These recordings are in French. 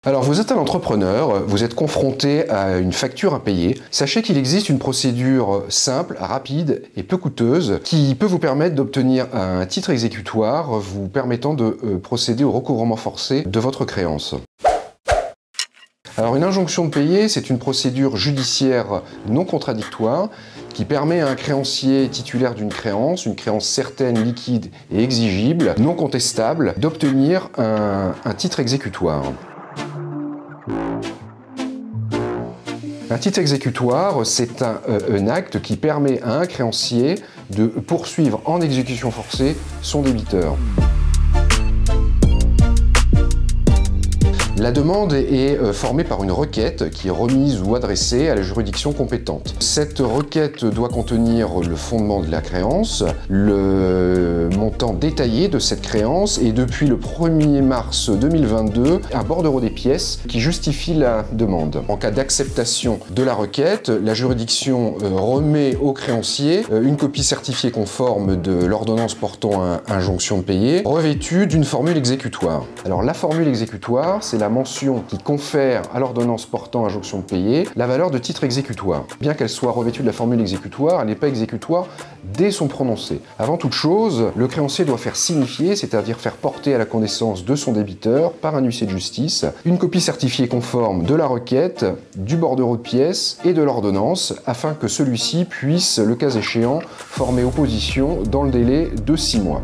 Alors vous êtes un entrepreneur, vous êtes confronté à une facture à payer. Sachez qu'il existe une procédure simple, rapide et peu coûteuse qui peut vous permettre d'obtenir un titre exécutoire vous permettant de procéder au recouvrement forcé de votre créance. Alors une injonction de payer, c'est une procédure judiciaire non contradictoire qui permet à un créancier titulaire d'une créance, une créance certaine, liquide et exigible, non contestable, d'obtenir un titre exécutoire. Un titre exécutoire, c'est un acte qui permet à un créancier de poursuivre en exécution forcée son débiteur. La demande est formée par une requête qui est remise ou adressée à la juridiction compétente. Cette requête doit contenir le fondement de la créance, le montant détaillé de cette créance et depuis le 1er mars 2022, un bordereau des pièces qui justifie la demande. En cas d'acceptation de la requête, la juridiction remet au créancier une copie certifiée conforme de l'ordonnance portant injonction de payer, revêtue d'une formule exécutoire. Alors la formule exécutoire, c'est la mention qui confère à l'ordonnance portant injonction de payer la valeur de titre exécutoire. Bien qu'elle soit revêtue de la formule exécutoire, elle n'est pas exécutoire dès son prononcé. Avant toute chose, le créancier doit faire signifier, c'est-à-dire faire porter à la connaissance de son débiteur par un huissier de justice, une copie certifiée conforme de la requête, du bordereau de pièces et de l'ordonnance, afin que celui-ci puisse, le cas échéant, former opposition dans le délai de 6 mois.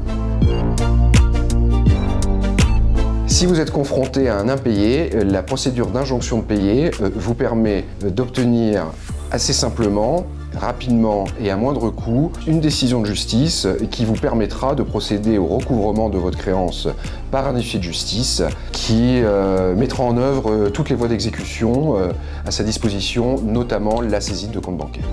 Si vous êtes confronté à un impayé, la procédure d'injonction de payer vous permet d'obtenir assez simplement, rapidement et à moindre coût, une décision de justice qui vous permettra de procéder au recouvrement de votre créance par un huissier de justice qui mettra en œuvre toutes les voies d'exécution à sa disposition, notamment la saisine de compte bancaire.